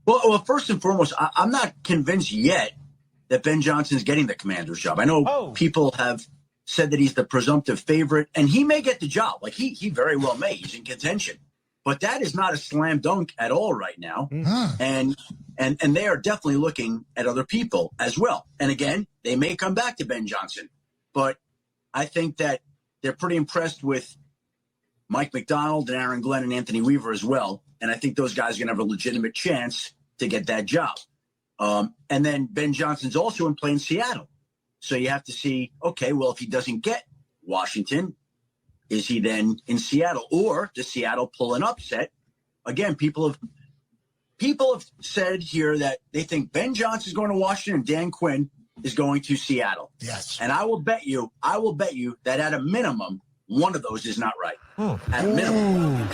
Well, first and foremost, I'm not convinced yet that Ben Johnson's getting the Commander's job. I know people have said that he's the presumptive favorite, and he may get the job. Like he very well may. He's in contention, but that is not a slam dunk at all right now. And they are definitely looking at other people as well. And again, they may come back to Ben Johnson, but I think that they're pretty impressed with Mike McDonald and Aaron Glenn and Anthony Weaver as well. And I think those guys are going to have a legitimate chance to get that job. And then Ben Johnson's also in play in Seattle. So you have to see, okay, well, if he doesn't get Washington, is he then in Seattle? Or does Seattle pull an upset? Again, people have said here that they think Ben Johnson's going to Washington and Dan Quinn is going to Seattle. Yes. And I will bet you that at a minimum, one of those is not right. At a minimum.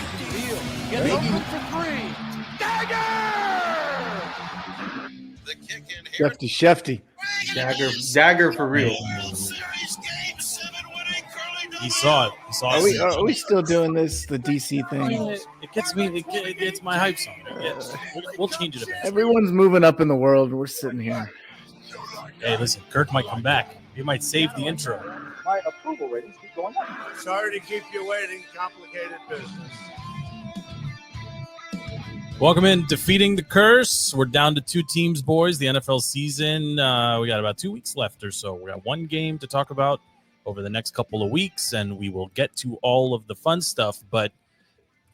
Get open for three. Dagger! The kick in here. Shefty. Dagger for real. He saw it. Are we still doing this, the DC thing? It gets me. It's my hype song. We'll change it a bit. Everyone's moving up in the world. We're sitting here. Hey, listen, Kirk might come back. He might save the intro. My approval ratings keep going up. Sorry to keep you waiting. Complicated business. Welcome in, Defeating the Curse. We're down to 2 teams, boys. The NFL season, we got about 2 weeks left or so. We got 1 game to talk about over the next couple of weeks, and we will get to all of the fun stuff. But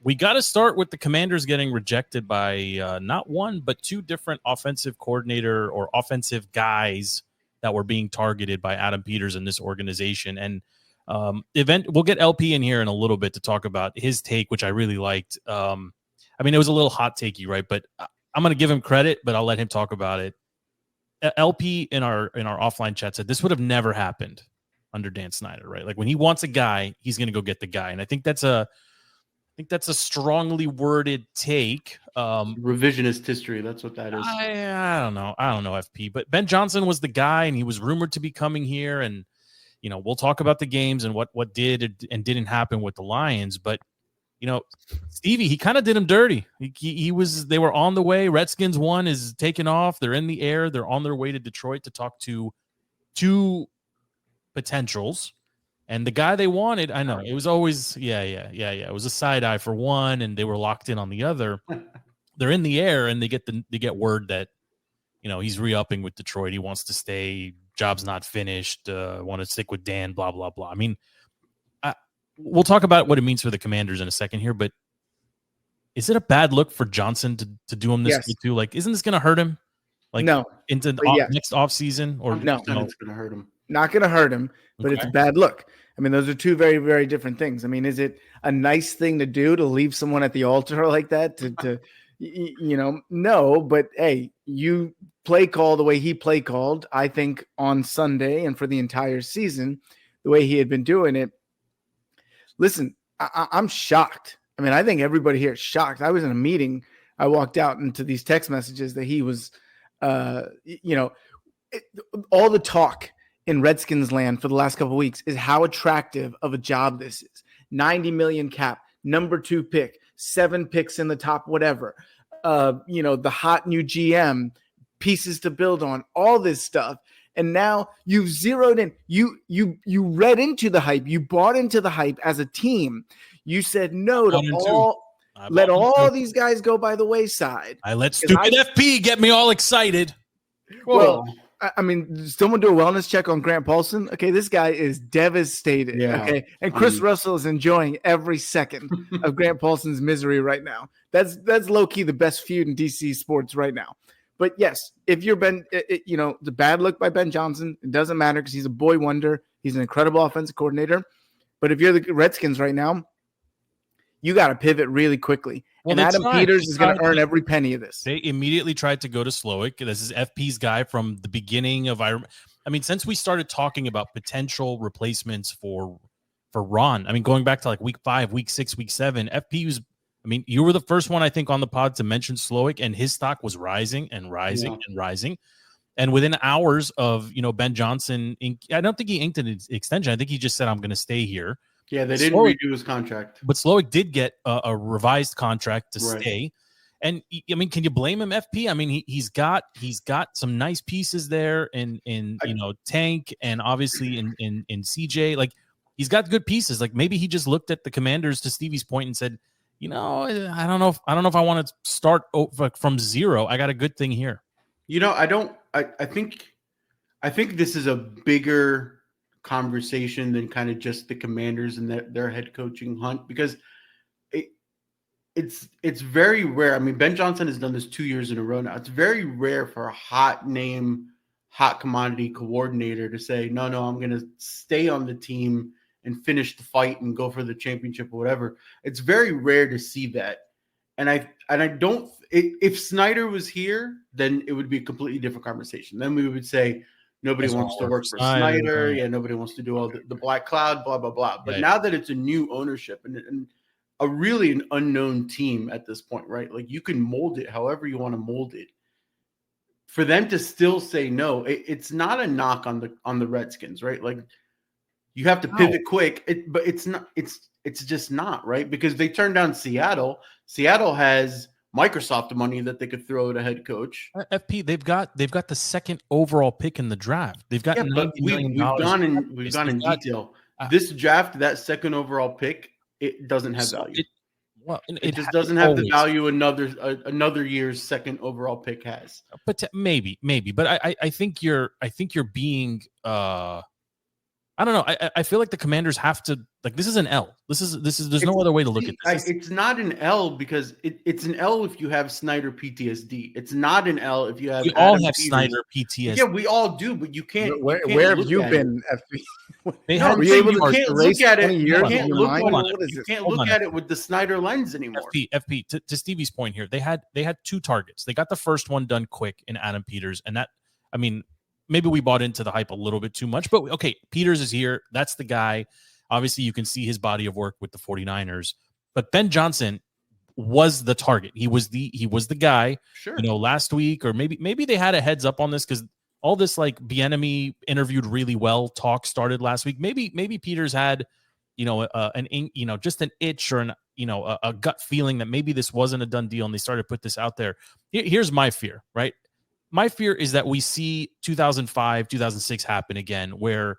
we got to start with the Commanders getting rejected by not 1, but 2 different offensive coordinator or offensive guys that were being targeted by Adam Peters in this organization. And we'll get LP in here in a little bit to talk about his take, which I really liked. I mean, it was a little hot takey, right? But I'm going to give him credit, but I'll let him talk about it. LP in our offline chat said this would have never happened under Dan Snyder, right? Like when he wants a guy, he's going to go get the guy. And I think that's a strongly worded take. Revisionist history. That's what that is. I don't know, FP. But Ben Johnson was the guy, and he was rumored to be coming here. And we'll talk about the games and what did and didn't happen with the Lions. But Stevie, he kind of did him dirty. They were on the way. Redskins 1 is taken off. They're in the air. They're on their way to Detroit to talk to 2 potentials. And the guy they wanted, I know, it was always, it was a side eye for one, and they were locked in on the other. They're in the air, and they get word that, he's re-upping with Detroit. He wants to stay. Job's not finished. Want to stick with Dan, blah, blah, blah. I mean, we'll talk about what it means for the Commanders in a second here, but is it a bad look for Johnson to do him this way too? Like, isn't this going to hurt him? Like, no. Into next offseason? Or no, it's going to hurt him. Not going to hurt him, but It's a bad look. I mean, those are 2 very, very different things. I mean, is it a nice thing to do to leave someone at the altar like that? No, but hey, you play call the way he play called, I think on Sunday and for the entire season, the way he had been doing it. Listen, I'm shocked. I mean, I think everybody here is shocked. I was in a meeting. I walked out into these text messages that he was, all the talk in Redskins land for the last couple of weeks is how attractive of a job this is. 90 million cap, number 2 pick, 7 picks in the top, whatever. The hot new GM, pieces to build on, all this stuff. And now you've zeroed in. You read into the hype. You bought into the hype as a team. You said no to let all these guys go by the wayside. I let stupid FP get me all excited. Well, I mean, someone do a wellness check on Grant Paulson. Okay, this guy is devastated. Yeah. Okay, and Chris Russell is enjoying every second of Grant Paulson's misery right now. That's low key the best feud in DC sports right now. But yes, if you're the bad look by Ben Johnson, it doesn't matter because he's a boy wonder. He's an incredible offensive coordinator. But if you're the Redskins right now, you got to pivot really quickly. Well, and Adam Peters is going to earn every penny of this. They immediately tried to go to Slowik. This is FP's guy from the beginning of since we started talking about potential replacements for Ron. I mean, going back to like week 5, week 6, week 7, FP was. I mean, you were the first one I think on the pod to mention Slowik, and his stock was rising and rising and rising. And within hours of Ben Johnson, I don't think he inked an extension. I think he just said, "I'm going to stay here." Yeah, they didn't redo his contract. But Slowik did get a revised contract to stay. And I mean, can you blame him, FP? I mean, he's got some nice pieces there in Tank, and obviously in CJ. Like, he's got good pieces. Like, maybe he just looked at the Commanders, to Stevie's point, and said, I don't know if I want to start from zero. I got a good thing here. I think this is a bigger conversation than kind of just the Commanders and their head coaching hunt, because it's very rare. I mean, Ben Johnson has done this 2 years in a row now. It's very rare for a hot commodity coordinator to say, no, I'm going to stay on the team and finish the fight and go for the championship or whatever. It's very rare to see that. And I don't, if Snyder was here, then it would be a completely different conversation. Then we would say nobody wants to work for Snyder. Yeah, nobody wants to do all the black cloud, blah, blah, blah. But now that it's a new ownership and a really an unknown team at this point, right? Like, you can mold it however you want to mold it. For them to still say no, it's not a knock on the Redskins, right? Like, you have to pivot quick, but it's not. It's just not, right? Because they turned down Seattle. Seattle has Microsoft money that they could throw at a head coach. FP, they've got the second overall pick in the draft. They've got $90 million. We've gone in detail. This draft, that second overall pick, it doesn't have value. It just doesn't have the value another year's second overall pick has. But maybe, but I think you're being I don't know. I feel like the Commanders have to, like, this is an L. There's no other way to look at this. It's not an L because it's an L if you have Snyder PTSD. It's not an L if you have. We all have Snyder PTSD. Yeah, we all do, but you can't. Where have you been, FP? You can't look at it. You can't look at it with the Snyder lens anymore. FP. To Stevie's point here, they had two targets. They got the first one done quick in Adam Peters, and that, I mean, maybe we bought into the hype a little bit too much, but okay, Peters is here. That's the guy. Obviously, you can see his body of work with the 49ers, but Ben Johnson was the target. He was the guy. Sure. Last week, or maybe they had a heads up on this, because all this, like, Bieniemy interviewed really well talk started last week. Maybe Peters had, just an itch or a gut feeling that maybe this wasn't a done deal, and they started to put this out there. Here's my fear, right? My fear is that we see 2005, 2006 happen again, where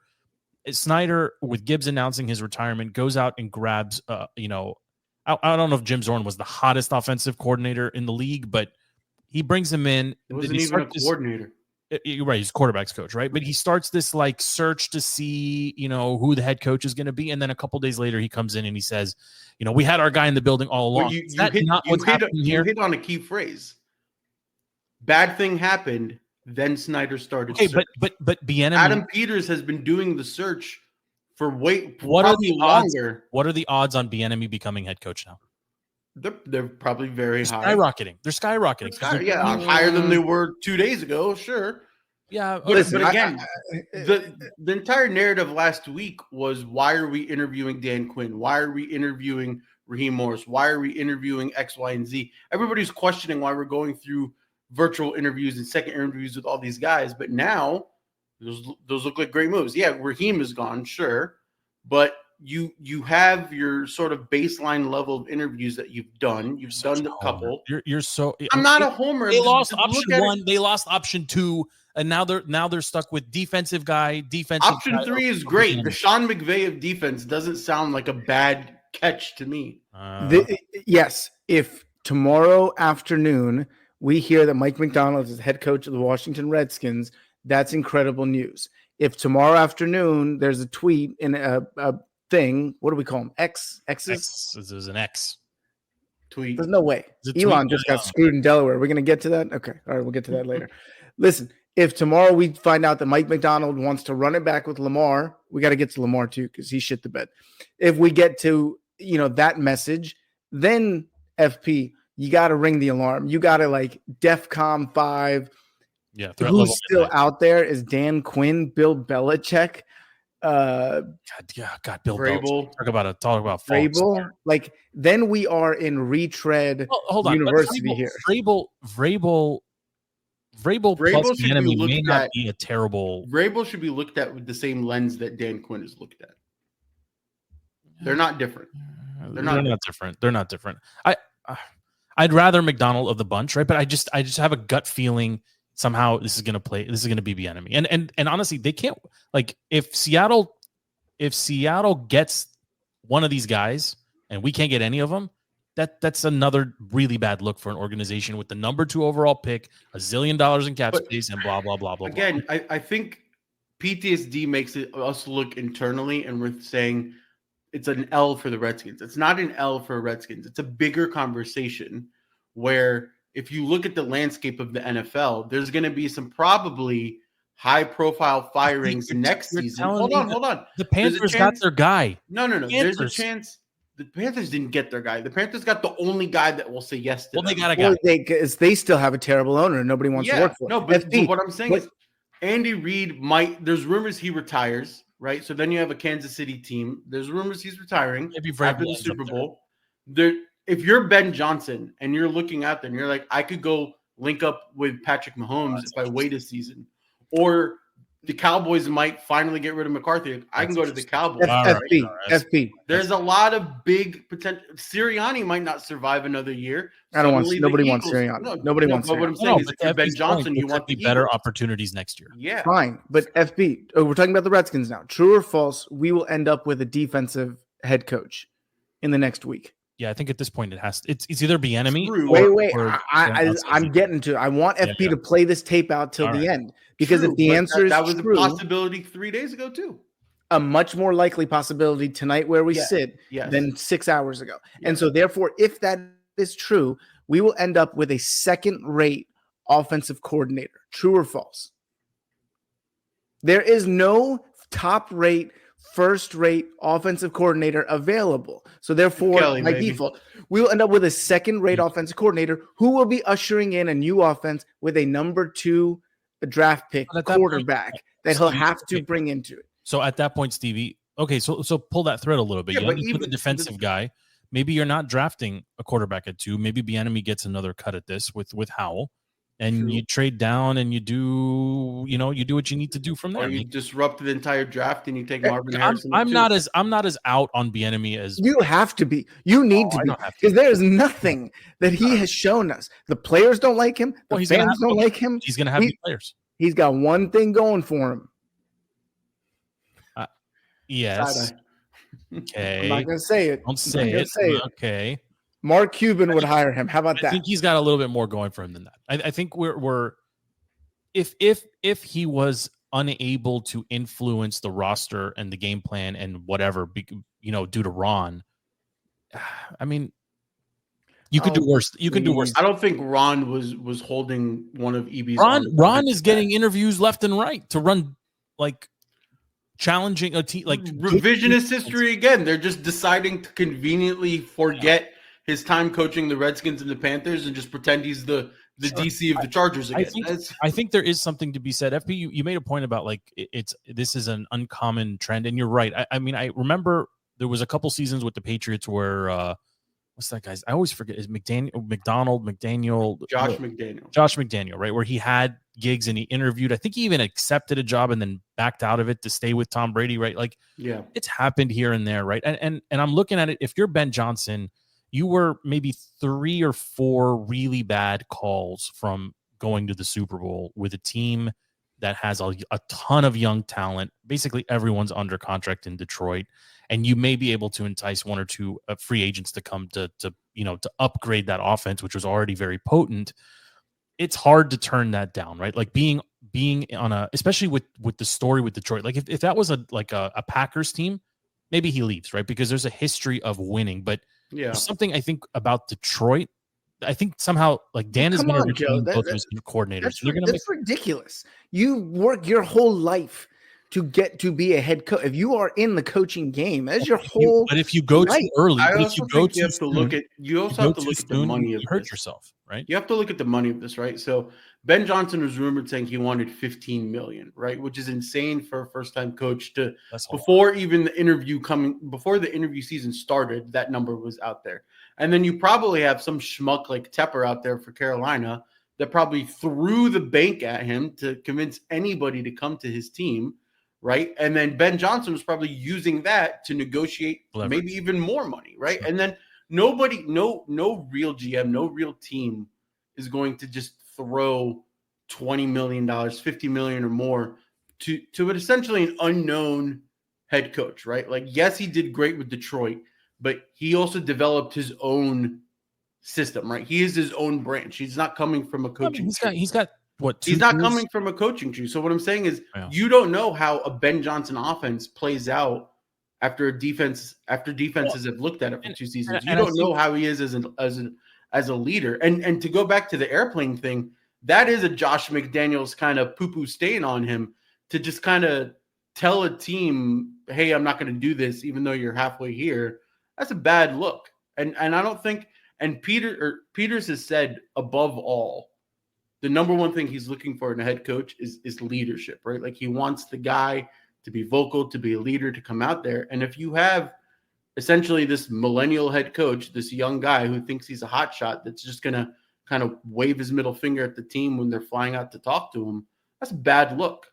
Snyder, with Gibbs announcing his retirement, goes out and grabs, I don't know if Jim Zorn was the hottest offensive coordinator in the league, but he brings him in. It wasn't even a coordinator. You're right. He's quarterback's coach, right? But he starts this, like, search to see, who the head coach is going to be. And then a couple days later, he comes in and he says, we had our guy in the building all along. Well, you hit on a key phrase. Bad thing happened, then Snyder started. Okay, but Bieniemy, Adam Peters has been doing the search for what are the odds? What are the odds on Bieniemy becoming head coach now? They're probably very high. They're skyrocketing. Higher than they were 2 days ago. Sure. Yeah, but again, the entire narrative last week was, why are we interviewing Dan Quinn? Why are we interviewing Raheem Morris? Why are we interviewing X, Y, and Z? Everybody's questioning why we're going through virtual interviews and second interviews with all these guys. But now those look like great moves. Yeah, Raheem is gone, sure. But you have your sort of baseline level of interviews that you've done. You've done a couple. You're so. I'm not a homer. They lost option 1. They lost option 2, and now they're stuck with defensive guy. Option 3 is great. The Sean McVay of defense doesn't sound like a bad catch to me. Yes, if tomorrow afternoon we hear that Mike McDonald is head coach of the Washington Redskins, that's incredible news. If tomorrow afternoon there's a tweet in a thing, what do we call them? X's? There's an X tweet. There's no way. Elon just got screwed in Delaware. We're going to get to that? Okay. All right. We'll get to that later. Listen, if tomorrow we find out that Mike McDonald wants to run it back with Lamar, we got to get to Lamar too, because he shit the bed. If we get to, that message, then FP, you got to ring the alarm. You got to, like, DEFCON 5. Yeah. Who's still out there is Dan Quinn, Bill Belichick. God, Bill Vrabel. Belichick. Talk about Vrabel. Like, then we are in retread university here. Vrabel plus Bieniemy may not be a terrible. Vrabel should be looked at with the same lens that Dan Quinn is looked at. They're not different. They're not different. I'd rather McDonald of the bunch, right? But I just have a gut feeling somehow this is going to be the enemy. And honestly, they can't, like, if Seattle gets one of these guys and we can't get any of them, that's another really bad look for an organization with the number 2 overall pick, $1 zillion in cap space, and blah blah blah blah. Again, I think PTSD makes us look internally, and we're saying it's an L for the Redskins. It's not an L for Redskins. It's a bigger conversation where if you look at the landscape of the NFL, there's going to be some probably high-profile firings next season. Hold on. The Panthers got their guy. No. There's a chance. The Panthers didn't get their guy. The Panthers got the only guy that will say yes to them. They got a guy. They still have a terrible owner and nobody wants to work for him. No, but what I'm saying is Andy Reid there's rumors he retires, right? So then you have a Kansas City team. There's rumors he's retiring after the Super Bowl. If you're Ben Johnson and you're looking out there and you're like, I could go link up with Patrick Mahomes if I wait a season, or the Cowboys might finally get rid of McCarthy. I can go to the Cowboys. FP. There's a lot of big potential. Sirianni might not survive another year. Nobody wants Sirianni. Nobody wants Sirianni. But what I'm saying is, if you're Ben Johnson, you want the better opportunities next year. Yeah, fine. But FP, we're talking about the Redskins now. True or false? We will end up with a defensive head coach in the next week. Yeah, I think at this point it's either be enemy. I'm getting to. I want FP to play this tape out till the end, because if the answer is that was true, a possibility 3 days ago too. A much more likely possibility tonight where we sit than 6 hours ago. And so therefore, if that is true, we will end up with a second-rate offensive coordinator. True or false? There is no top-rate, first-rate offensive coordinator available. So therefore, by default, we will end up with a second-rate offensive coordinator who will be ushering in a new offense with a number 2 draft pick quarterback that he'll have to bring into it. So at that point, Stevie, okay, so pull that thread a little bit. But even the defensive guy, maybe you're not drafting a quarterback at 2. Maybe Bieniemy gets another cut at this with Howell. And you trade down and you do what you need to do from there. Or you disrupt the entire draft and you take Marvin Harrison. I'm not as out on Bieniemy as you have to be. You need to be, because there is nothing that he has shown us. The players don't like him. The fans don't like him. He's going to have new players. He's got one thing going for him. Yes. Okay. I'm not going to say it. Don't say it. Okay. Mark Cuban would hire him. How about that? I think he's got a little bit more going for him than that. I think we're if he was unable to influence the roster and the game plan and whatever, due to Ron, I mean, you could do worse. You can do worse. I don't think Ron was holding one of EB's. Ron is getting interviews left and right to run like challenging a team, like revisionist history again. They're just deciding to conveniently forget his time coaching the Redskins and the Panthers and just pretend he's the DC of the Chargers again. I think there is something to be said. FP, you made a point about like this is an uncommon trend, and you're right. I mean, I remember there was a couple seasons with the Patriots where what's that guy's? I always forget. Is Josh McDaniel, right? Where he had gigs and he interviewed. I think he even accepted a job and then backed out of it to stay with Tom Brady, right? Like, it's happened here and there, right? And I'm looking at it. If you're Ben Johnson, you were maybe 3 or 4 really bad calls from going to the Super Bowl with a team that has a ton of young talent. Basically, everyone's under contract in Detroit, and you may be able to entice 1 or 2 free agents to come to upgrade that offense, which was already very potent. It's hard to turn that down, right? Like being on especially with the story with Detroit. Like if that was a Packers team, maybe he leaves, right? Because there's a history of winning, but there's something I think about Detroit. I think somehow like Dan is going to retain both those coordinators. That's ridiculous. You work your whole life to get to be a head coach. If you are in the coaching game, that's your whole. But if you go too early, you have to look at the money of this. You hurt yourself, right? You have to look at the money of this, right? So Ben Johnson was rumored saying he wanted $15 million, right? Which is insane for a first-time coach to before the interview season started. That number was out there, and then you probably have some schmuck like Tepper out there for Carolina that probably threw the bank at him to convince anybody to come to his team. Right. And then Ben Johnson was probably using that to negotiate maybe even more money. Right. Sure. And then nobody, no real GM, no real team is going to just throw $20 million, $50 million or more to essentially an unknown head coach, right? Like, yes, he did great with Detroit, but he also developed his own system, right? He is his own branch. He's not coming from a coaching. He's got what? He's not coming from a coaching tree. So what I'm saying is, you don't know how a Ben Johnson offense plays out after defenses have looked at it for 2 seasons. You don't know how he is as a leader. And to go back to the airplane thing, that is a Josh McDaniels kind of poo-poo stain on him, to just kind of tell a team, hey, I'm not going to do this, even though you're halfway here. That's a bad look. And I don't think, and Peters has said, above all, the number one thing he's looking for in a head coach is leadership, right? Like, he wants the guy to be vocal, to be a leader, to come out there. And if you have essentially this millennial head coach, this young guy who thinks he's a hot shot, that's just going to kind of wave his middle finger at the team when they're flying out to talk to him, that's a bad look.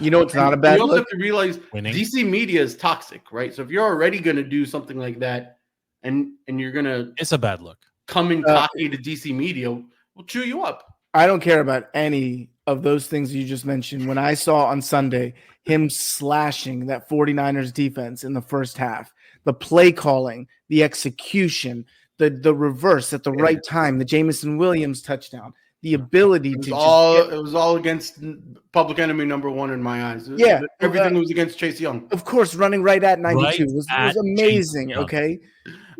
You know, it's not a bad look. You also have to realize DC media is toxic, right? So if you're already going to do something like that, and you're going to, it's a bad look. Come in cocky to DC media, we'll chew you up. I don't care about any of those things you just mentioned. When I saw on Sunday him slashing that 49ers defense in the first half, the play calling, the execution, the reverse at the right time, the Jameson Williams touchdown, the ability it was all against public enemy number one in my eyes. Everything was against Chase Young. Of course, running right at 92 was amazing. Okay,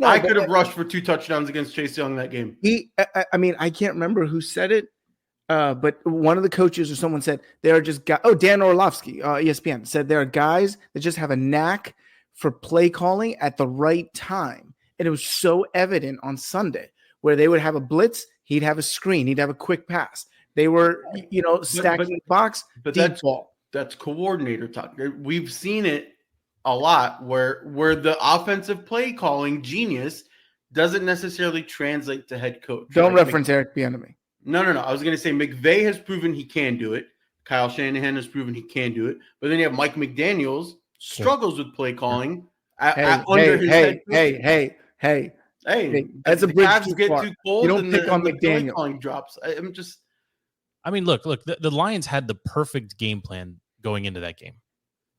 I could have rushed for 2 touchdowns against Chase Young that game. I can't remember who said it, but one of the coaches or someone said there are just guys. Oh, Dan Orlovsky, ESPN, said there are guys that just have a knack for play calling at the right time, and it was so evident on Sunday where they would have a blitz. He'd have a screen. He'd have a quick pass. They were, stacking the box. But that's coordinator talk. We've seen it a lot where the offensive play calling genius doesn't necessarily translate to head coach. Don't reference Eric Bieniemy. No. I was going to say McVay has proven he can do it. Kyle Shanahan has proven he can do it. But then you have Mike McDaniels struggles with play calling. Hey, that's a bridge too get far. Too cold. You don't pick on McDaniel. Drops. I mean, look. The Lions had the perfect game plan going into that game,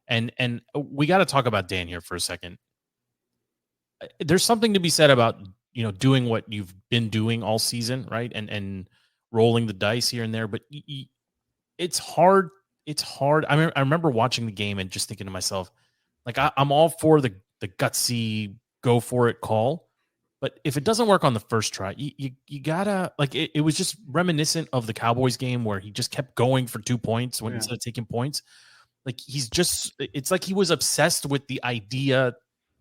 and we got to talk about Dan here for a second. There's something to be said about doing what you've been doing all season, right? And rolling the dice here and there, but it's hard. It's hard. I remember watching the game and just thinking to myself, like, I'm all for the gutsy go for it call. But if it doesn't work on the first try, you gotta, like, it was just reminiscent of the Cowboys game where he just kept going for 2 points instead of taking points. Like, it's like he was obsessed with the idea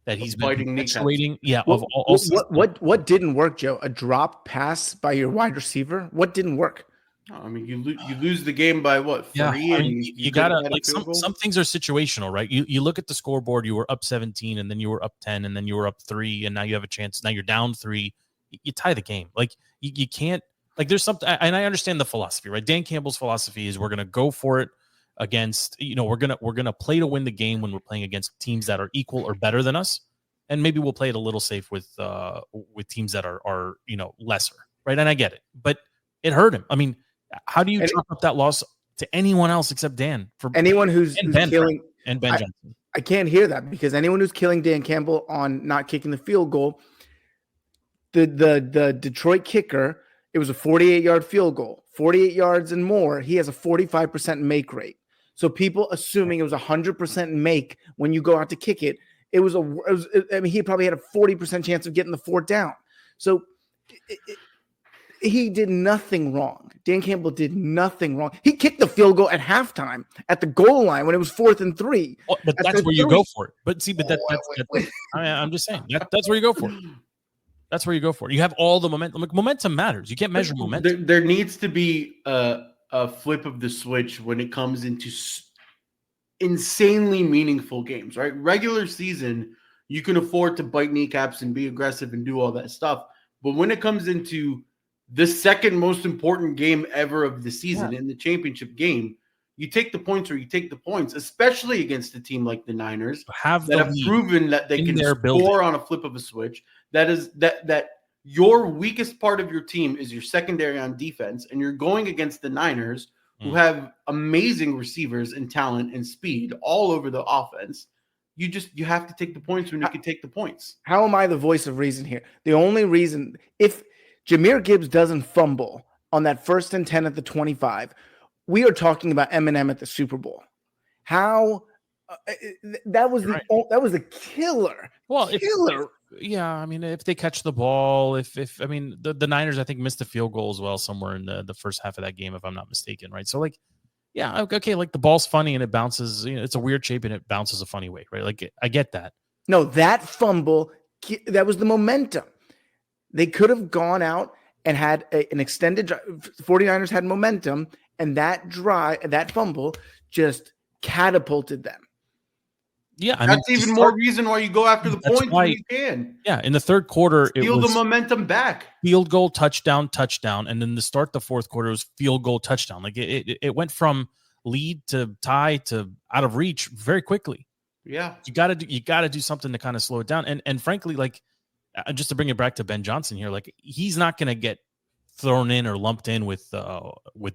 that he's been perpetuating. Yeah. What didn't work, Joe? A drop pass by your wide receiver? What didn't work? I mean, you lose the game by what? 3? Yeah, I mean, you gotta, like, some things are situational, right? You look at the scoreboard, you were up 17, and then you were up 10, and then you were up 3, and now you have a chance. Now you're down 3. You tie the game. Like, you can't, like, there's something, and I understand the philosophy, right? Dan Campbell's philosophy is we're gonna go for it against, we're gonna play to win the game when we're playing against teams that are equal or better than us, and maybe we'll play it a little safe with teams that are lesser, right? And I get it, but it hurt him. I mean, how do you chalk up that loss to anyone else except Dan? For anyone who's killing Ben Johnson. I can't hear that, because anyone who's killing Dan Campbell on not kicking the field goal, the Detroit kicker, it was a 48-yard field goal, 48 yards and more. He has a 45% make rate. So people assuming it was 100% make when you go out to kick it, he probably had a 40% chance of getting the 4th down. So he did nothing wrong. Dan Campbell did nothing wrong. He kicked the field goal at halftime at the goal line when it was 4th and 3. Well, but that's where you go for it. But see, I'm just saying that's where you go for it. That's where you go for it. You have all the momentum. Like, momentum matters. You can't measure momentum. There needs to be a flip of the switch when it comes into insanely meaningful games, right? Regular season, you can afford to bite kneecaps and be aggressive and do all that stuff. But when it comes into the second most important game ever of the season, in the championship game, you take the points or you take the points, especially against a team like the Niners that have proven that they can score on a flip of a switch, that your weakest part of your team is your secondary on defense, and you're going against the Niners, who have amazing receivers and talent and speed all over the offense. You have to take the points when you can take the points. How am I the voice of reason here? The only reason, if Jahmyr Gibbs doesn't fumble on that 1st and 10 at the 25, we are talking about Eminem at the Super Bowl. How that was the killer. Well, killer. I mean, if they catch the ball, if I mean the Niners, I think missed a field goal as well somewhere in the first half of that game, if I'm not mistaken, right? So like, yeah, okay, like the ball's funny and it bounces. It's a weird shape and it bounces a funny way, right? Like I get that. No, that fumble, that was the momentum. They could have gone out and had an extended drive. 49ers had momentum, and that fumble just catapulted them. Yeah, that's even more reason why you go after the points when you can. Yeah, in the third quarter, it was the momentum back. Field goal, touchdown, and then to start the fourth quarter, it was field goal, touchdown. Like it went from lead to tie to out of reach very quickly. Yeah, you got to do something to kind of slow it down. And frankly, like just to bring it back to Ben Johnson here, like he's not going to get thrown in or lumped in with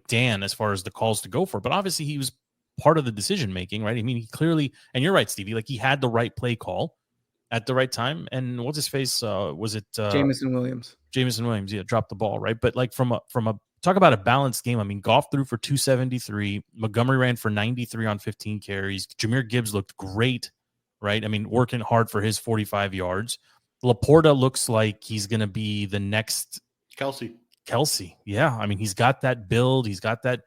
Dan as far as the calls to go for. But obviously, he was part of the decision making, right? I mean, he clearly, and you're right, Stevie, like he had the right play call at the right time. And what's his face? Was it Jameson Williams? Jameson Williams, yeah, dropped the ball, right? But like from a talk about a balanced game. I mean, Goff threw for 273, Montgomery ran for 93 on 15 carries. Jahmyr Gibbs looked great, right? I mean, working hard for his 45 yards. Laporta looks like he's going to be the next Kelsey. Yeah. I mean, he's got that build. He's got that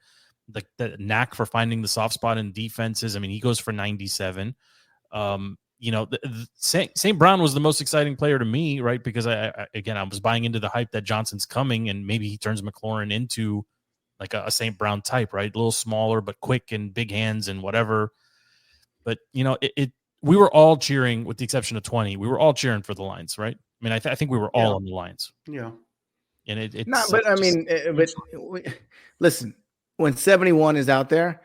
knack for finding the soft spot in defenses. I mean, he goes for 97. St. Brown was the most exciting player to me, right? Because I was buying into the hype that Johnson's coming and maybe he turns McLaurin into like a St. Brown type, right? A little smaller, but quick and big hands and whatever. But, we were all cheering, with the exception of 20. We were all cheering for the Lions, right? I mean, I think we were all on the Lions. Yeah. And listen, when 71 is out there,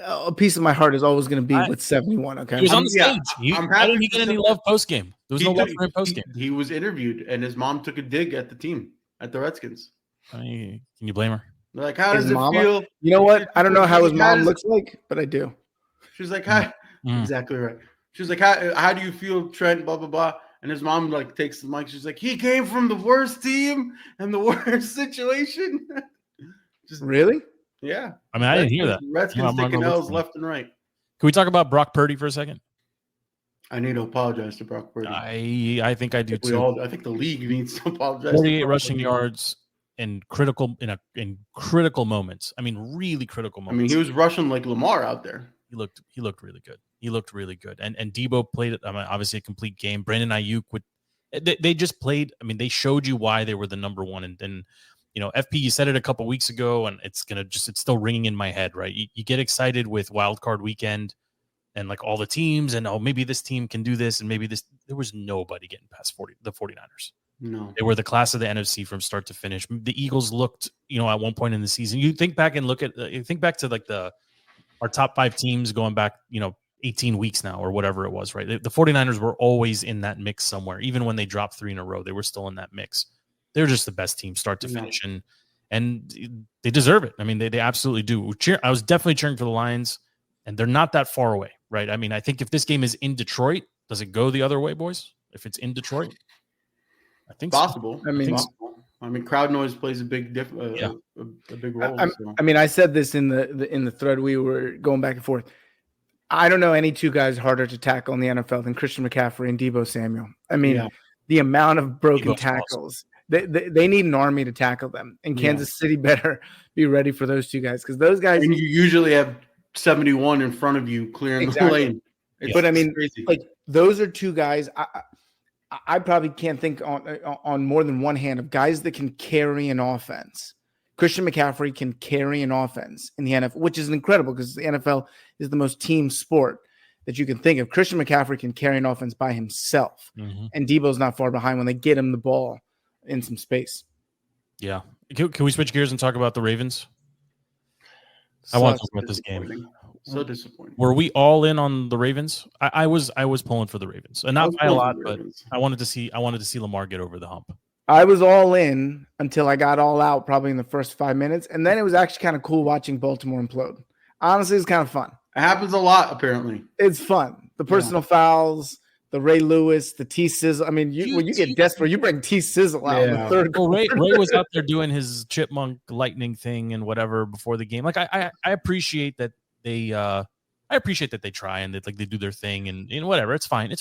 a piece of my heart is always going to be with 71. Okay. He was on the stage. I didn't get any love post game. There was no love for him post game. He was interviewed and his mom took a dig at the team, at the Redskins. Can you blame her? They're like, how does it feel? You know what? I don't know how his mom looks like, but I do. She's like, hi. Exactly right. She's like, how do you feel, Trent? Blah, blah, blah. And his mom like takes the mic. She's like, he came from the worst team and the worst situation. Really? Yeah. I mean, I didn't hear that. Redskins taking L's left and right. Can we talk about Brock Purdy for a second? I need to apologize to Brock Purdy. I think I do too. I think the league needs to apologize. 48 rushing yards in critical moments. I mean, really critical moments. I mean, he was rushing like Lamar out there. He looked really good. And Debo played, obviously a complete game. Brandon Ayuk they just played. I mean, they showed you why they were the number one. And FP, you said it a couple weeks ago, and it's still ringing in my head, right? You get excited with Wild Card Weekend and like all the teams, and maybe this team can do this, and maybe this. There was nobody getting past the 49ers. No, they were the class of the NFC from start to finish. The Eagles looked, at one point in the season. You think back to like our top 5 teams going back, 18 weeks now or whatever it was, right? The 49ers were always in that mix somewhere. Even when they dropped 3 in a row, they were still in that mix. They're just the best team start to finish, and they deserve it. I mean, they absolutely do. I was definitely cheering for the Lions, and they're not that far away, right? I mean, I think if this game is in Detroit, does it go the other way, boys? If it's in Detroit, I think possible. So. I mean, crowd noise plays a big a big role. I mean, I said this in the thread we were going back and forth. I don't know any two guys harder to tackle in the NFL than Christian McCaffrey and Deebo Samuel. I mean, the amount of broken tackles. Awesome. They need an army to tackle them, and Kansas City better be ready for those two guys, because those guys. And you usually have 71 in front of you clearing the lane. But I mean, crazy. Like those are two guys. I probably can't think on more than one hand of guys that can carry an offense. Christian McCaffrey can carry an offense in the NFL, which is incredible because the NFL is the most team sport that you can think of. Christian McCaffrey can carry an offense by himself, and Debo's not far behind when they get him the ball in some space. Yeah. Can we switch gears and talk about the Ravens? I want to talk about this game. So disappointing. Were we all in on the Ravens? I was pulling for the Ravens, and not by a lot, but I wanted to see Lamar get over the hump. I was all in until I got all out, probably in the first 5 minutes, and then it was actually kind of cool watching Baltimore implode. Honestly, it's kind of fun. It happens a lot, apparently. It's fun. The personal fouls, the Ray Lewis, the T Sizzle. I mean, when you get desperate, you bring T Sizzle out in the third quarter. Ray was out there doing his chipmunk lightning thing and whatever before the game. Like I appreciate that they try and they do their thing and whatever. It's fine.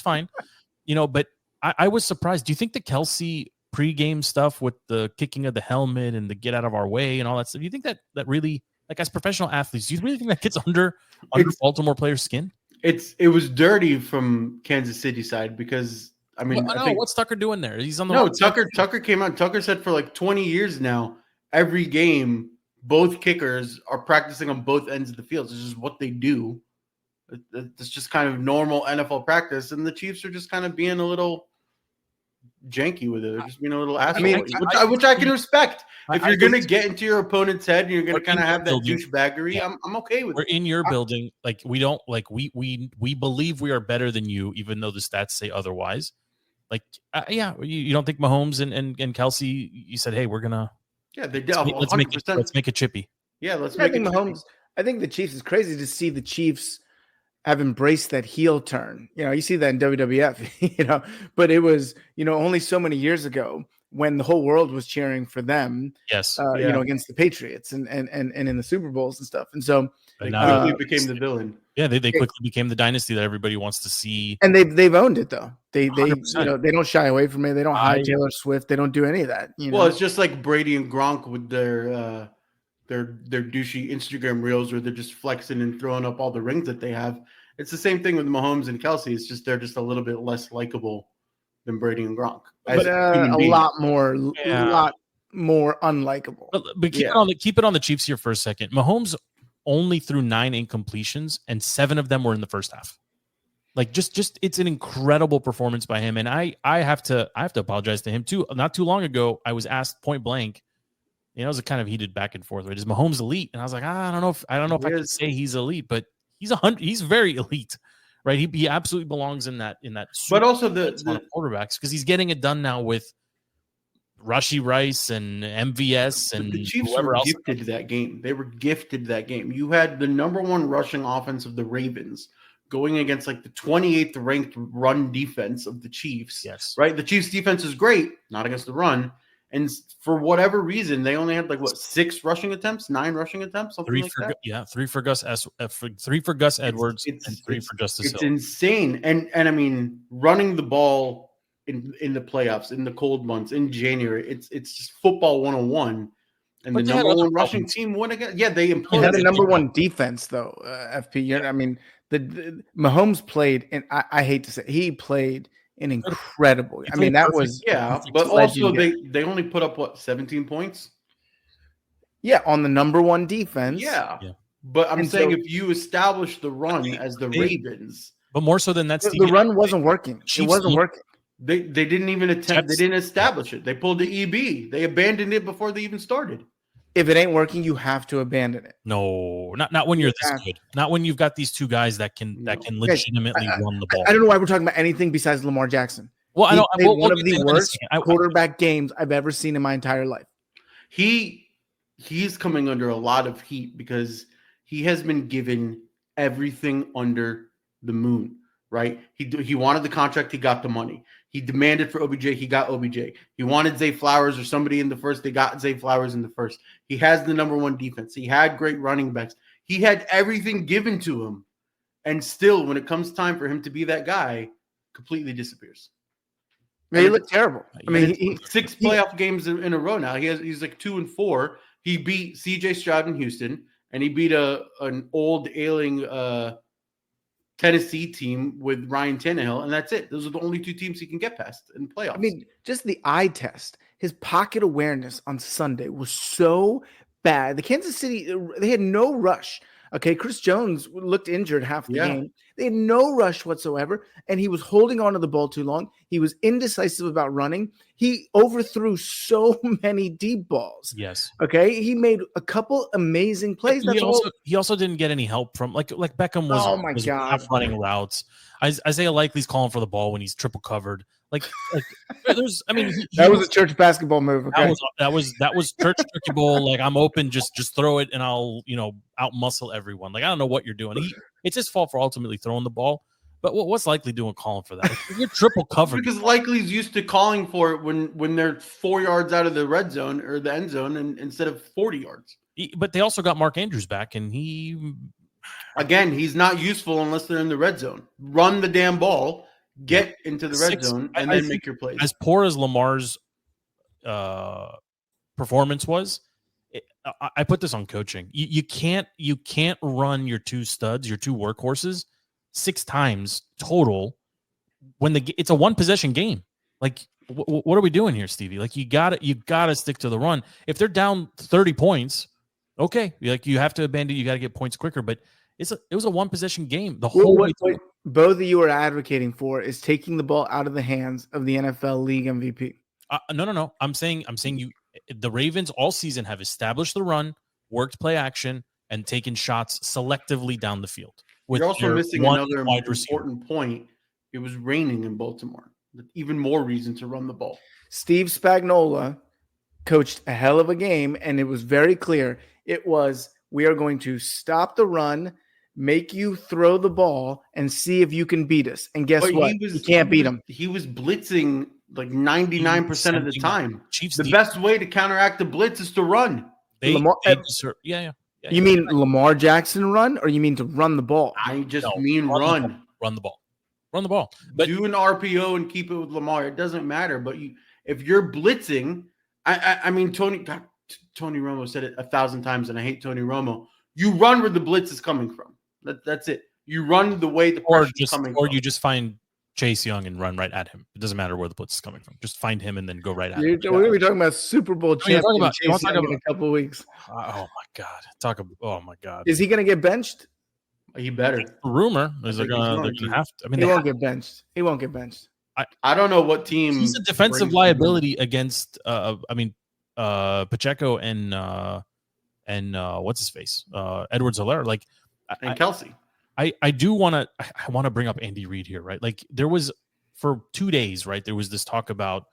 But I was surprised. Do you think the Kelsey pregame stuff with the kicking of the helmet and the get out of our way and all that stuff, do you think that really, like, as professional athletes, do you really think that gets under Baltimore players' skin? It was dirty from Kansas City side because I mean, what's Tucker doing there? He's on the Tucker came out. Tucker said for like 20 years now, every game, both kickers are practicing on both ends of the field. It's just what they do. It's just kind of normal NFL practice, and the Chiefs are just kind of being a little janky with it. They're just being a little asshole, which I can respect. If you're going to get into your opponent's head and you're going to kind of have that douchebaggery, I'm okay with it. We're in your building. Like, we don't we believe we are better than you, even though the stats say otherwise. Like, you don't think Mahomes and Kelsey, you said, hey, we're going to. Yeah, they did. Let's make it chippy. Yeah, let's make it Mahomes. I think the Chiefs is crazy to see the Chiefs have embraced that heel turn. You see that in WWF, but it was, only so many years ago when the whole world was cheering for them, yes, against the Patriots and in the Super Bowls and stuff. And so they quickly became the villain. Yeah, they quickly became the dynasty that everybody wants to see. And they've owned it though. They they don't shy away from it. They don't hide Taylor Swift. They don't do any of that. Well, it's just like Brady and Gronk with their douchey Instagram reels where they're just flexing and throwing up all the rings that they have. It's the same thing with Mahomes and Kelsey. It's just they're just a little bit less likable than Brady and Gronk. But a lot more unlikable. But keep it on the Chiefs here for a second. Mahomes only threw 9 incompletions, and 7 of them were in the first half. Like, just it's an incredible performance by him. And I have to apologize to him too. Not too long ago, I was asked point blank. It was a kind of heated back and forth. Right? Is Mahomes elite? And I was like, I don't know if I can say he's elite, but he's very elite, right? He absolutely belongs in that. But also the quarterbacks, because he's getting it done now with Rashee Rice and MVS and the Chiefs whoever were else. Gifted that game. They were gifted that game. You had the number 1 rushing offense of the Ravens going against like the 28th ranked run defense of the Chiefs. Yes, right. The Chiefs defense is great, not against the run. And for whatever reason, they only had 6 rushing attempts, 9 rushing attempts, something like that. Yeah, 3 for Gus Edwards, and 3 for Justice Hill. It's insane. And I mean, running the ball in the playoffs, in the cold months, in January, it's just football 101. And the number 1 rushing team won again. Yeah, they imploded. Had the number 1 defense though. FP. I mean, the Mahomes played, and I hate to say, he played an incredible. I mean, that was but also they only put up 17 points. Yeah, on the number 1 defense. Yeah. But I'm saying if you establish the run as the Ravens, but more so than that, the run wasn't working. It wasn't working. They didn't even attempt. They didn't establish it. They pulled the EB. They abandoned it before they even started. If it ain't working, you have to abandon it. No, not when you're this good. Not when you've got these 2 guys that can legitimately run the ball. I don't know why we're talking about anything besides Lamar Jackson. Well, I know one of the worst quarterback games I've ever seen in my entire life. He's coming under a lot of heat because he has been given everything under the moon. Right? He wanted the contract. He got the money. He demanded for OBJ. He got OBJ. He wanted Zay Flowers or somebody in the first. They got Zay Flowers in the first. He has the number 1 defense. He had great running backs. He had everything given to him. And still, when it comes time for him to be that guy, completely disappears. Man, he looked terrible. I mean, he 6 playoff games in a row now. He's like 2-4. He beat CJ Stroud in Houston, and he beat an old ailing Tennessee team with Ryan Tannehill, and that's it. Those are the only 2 teams he can get past in playoffs. I mean, just the eye test. His pocket awareness on Sunday was so bad. The Kansas City, they had no rush. Okay, Chris Jones looked injured half the game. They had no rush whatsoever, and he was holding on to the ball too long. He was indecisive about running. He overthrew so many deep balls. Yes. Okay, he made a couple amazing plays. He also didn't get any help from like Beckham was half running routes. Isaiah Likely's calling for the ball when he's triple covered. Like there's, I mean, that was a church basketball move. Okay? That was church turkey bowl. Like, I'm open, just throw it, and I'll out muscle everyone. Like, I don't know what you're doing. It's his fault for ultimately throwing the ball. But what's Likely doing calling for that? Like, you're triple covered because Likely's used to calling for it when they're 4 yards out of the red zone or the end zone, and instead of 40 yards. But they also got Mark Andrews back, and he's not useful unless they're in the red zone. Run the damn ball. Get into the red zone and then make your plays. As poor as Lamar's performance was, I put this on coaching. You can't run your two studs, your two workhorses, 6 times total when it's a one possession game. Like, what are we doing here, Stevie? Like, you gotta stick to the run. If they're down 30 points, okay, like, you have to abandon. You got to get points quicker, but it was a one possession game the whole way through. Both of you are advocating for is taking the ball out of the hands of the NFL league MVP. No. I'm saying the Ravens all season have established the run, worked play action, and taken shots selectively down the field. You're also missing another important point. It was raining in Baltimore. Even more reason to run the ball. Steve Spagnuolo coached a hell of a game, and it was very clear. It was, we are going to stop the run, make you throw the ball, and see if you can beat us. And guess what? You can't beat them. He was blitzing like 99% of the time. Chiefs the best way to counteract the blitz is to run. You mean Lamar Jackson run, or you mean to run the ball? I just mean run. Run the ball. Run the ball. But do an RPO and keep it with Lamar. It doesn't matter. But if you're blitzing, I mean, Tony Romo said it 1,000 times, and I hate Tony Romo. You run where the blitz is coming from. That's it. You run the way the pressure is coming from. Or you just find Chase Young and run right at him. It doesn't matter where the blitz is coming from. Just find him and then go right at him. We're going to be talking about Super Bowl champion Chase Young in a couple of weeks. Oh, my God. Oh, my God. Is he going to get benched? He better. The rumor is they're going to have to. I mean, he won't get benched. He won't get benched. I don't know what team. He's a defensive liability against, Pacheco and what's his face? Edwards-Helaire. Like, and Kelsey. I do want to bring up Andy Reid here, right? Like, there was, for 2 days, right, there was this talk about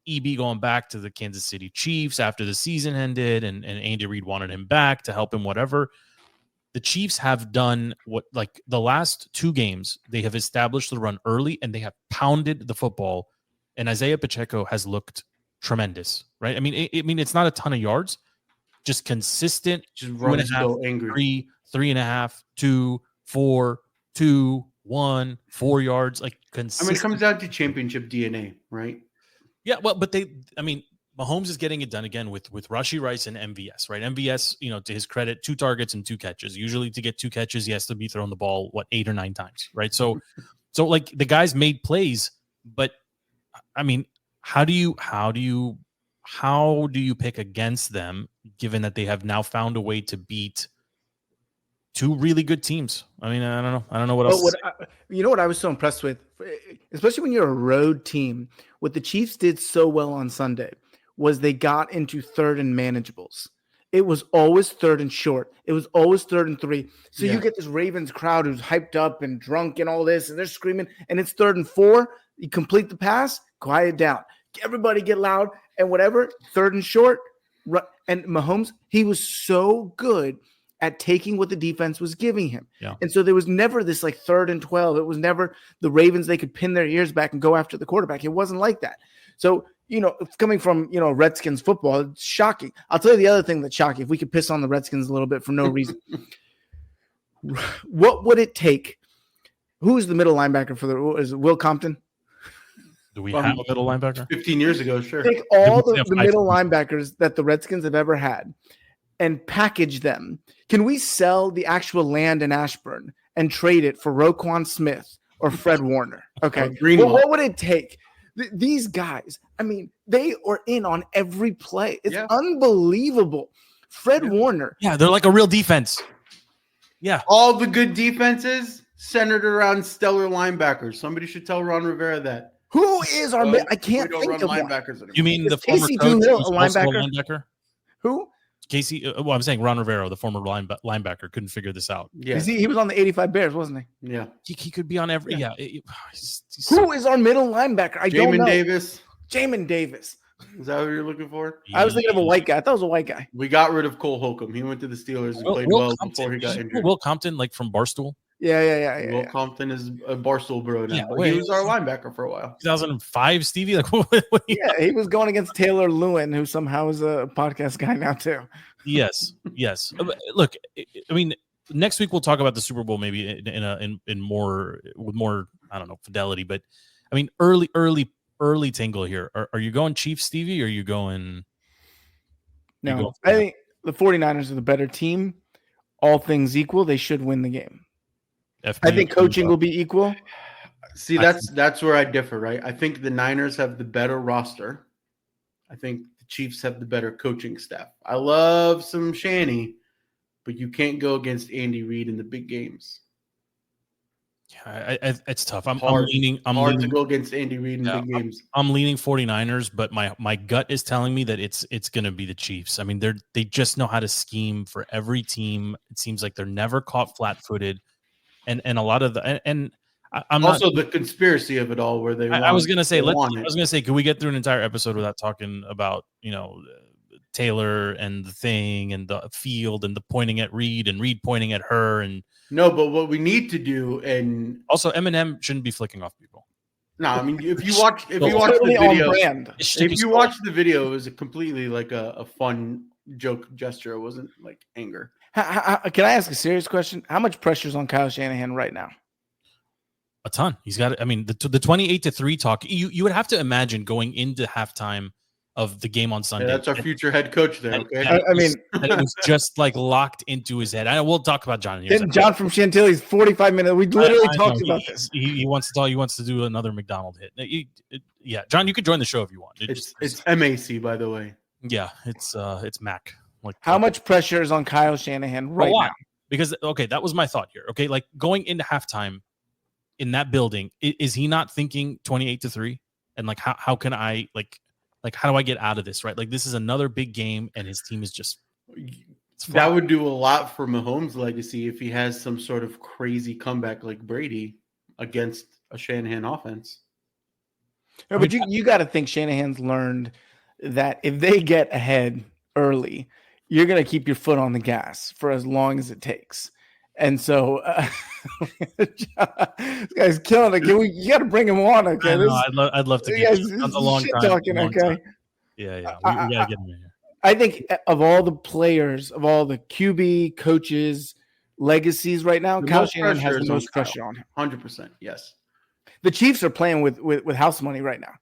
EB going back to the Kansas City Chiefs after the season ended, and Andy Reid wanted him back to help him, whatever. The Chiefs have done what, like, the last 2 games, they have established the run early, and they have pounded the football, and Isaiah Pacheco has looked tremendous, right? I mean, it's not a ton of yards, just consistent, just run so angry. 3.5, 2, 4, 2, 1, 4 yards, like consistent. I mean, it comes down to championship DNA, right? Yeah, well, but Mahomes is getting it done again with Rashee Rice and MVS, right? MVS, to his credit, 2 targets and 2 catches. Usually to get 2 catches, he has to be throwing the ball, 8 or 9 times, right? So like, the guys made plays, but I mean, how do you pick against them, given that they have now found a way to beat 2 really good teams? I mean, I don't know what else. You know what I was so impressed with, especially when you're a road team, what the Chiefs did so well on Sunday was they got into 3rd and manageables. It was always 3rd and short. It was always 3rd and 3. So you get this Ravens crowd who's hyped up and drunk and all this, and they're screaming, and it's 3rd and 4. You complete the pass, quiet down. Everybody get loud and whatever, 3rd and short. And Mahomes, he was so good at taking what the defense was giving him. Yeah. And so there was never this like 3rd and 12. It was never the Ravens, they could pin their ears back and go after the quarterback. It wasn't like that. So, coming from, Redskins football, it's shocking. I'll tell you the other thing that's shocking. If we could piss on the Redskins a little bit for no reason, what would it take? Who's the middle linebacker is it Will Compton? Do we have a middle linebacker? 15 years ago, sure. Take all the middle linebackers that the Redskins have ever had and package them. Can we sell the actual land in Ashburn and trade it for Roquan Smith or Fred Warner? Okay. What would it take? These guys, I mean, they are in on every play. It's unbelievable. Fred Warner. Yeah, they're like a real defense. Yeah. All the good defenses centered around stellar linebackers. Somebody should tell Ron Rivera that. Who is our? I can't we don't think run of one. linebackers anymore. You mean Is the former Casey coach Doolittle who's a also linebacker? Who? Casey, well, I'm saying Ron Rivera, the former linebacker, couldn't figure this out. Yeah, He was on the 85 Bears, wasn't he? yeah. He could be on every. Yeah. Who is our middle linebacker? I don't know. Jamin Davis. Is that what you're looking for? I was thinking of a white guy. I thought it was a white guy. We got rid of Cole Holcomb. He went to the Steelers and played well before he got injured. Will Compton, like from Barstool. Yeah. Will Compton is a Barstool bro now. Yeah, but he was our linebacker for a while. 2005, Stevie. Like, what Yeah, he was going against Taylor Lewin, who somehow is a podcast guy now too. Yes. Look, I mean, next week we'll talk about the Super Bowl maybe in more with more, I don't know, fidelity. But I mean, early tingle here. Are you going Chiefs, Stevie, or are you going? No, I think the 49ers are the better team. All things equal, they should win the game. I think coaching will be equal. See, that's where I differ, right? I think the Niners have the better roster. I think the Chiefs have the better coaching staff. I love some Shanny, but you can't go against Andy Reid in the big games. Yeah, it's tough. I'm hard leaning to go against Andy Reid in big games. I'm leaning 49ers, but my gut is telling me that it's going to be the Chiefs. I mean, they just know how to scheme for every team. It seems like they're never caught flat-footed, and a lot of the and I'm also not, the conspiracy of it all, where they. I was going to say, can we get through an entire episode without talking about Taylor and the thing and the field and the pointing at Reed and Reed pointing at her and. No, but what we need to do, and also Eminem shouldn't be flicking off people. No, I mean if you watch the video, it was a completely like a fun joke gesture. It wasn't like anger. Can I ask a serious question? How much pressure is on Kyle Shanahan right now? A ton. He's got. I mean, the 28-3 talk. You would have to imagine going into halftime of the game on Sunday. Yeah, that's our future head coach there. Okay, it was just like locked into his head. I know we'll talk about John. John from Chantilly's 45 minutes. We literally talked about this. He wants to talk. He wants to do another McDonald hit. Yeah, John, you could join the show if you want. It's MAC, by the way. Yeah, it's Mac. Like, how much pressure is on Kyle Shanahan right now? Because that was my thought here. Okay, like going into halftime in that building, is he not thinking 28-3? And like how can I like how do I get out of this, right? Like this is another big game and his team is just that would do a lot for Mahomes' legacy if he has some sort of crazy comeback like Brady against a Shanahan offense. No, but you got to think Shanahan's learned that if they get ahead early, you're going to keep your foot on the gas for as long as it takes. And so this guy's killing it. You got to bring him on. Okay, I'd love to get him. That's a long time. Talking, okay. Time. Yeah. We got to get him in here. I think of all the players, of all the QB coaches, legacies right now, Kyle Shanahan has the most pressure on him. 100%. Yes. The Chiefs are playing with house money right now.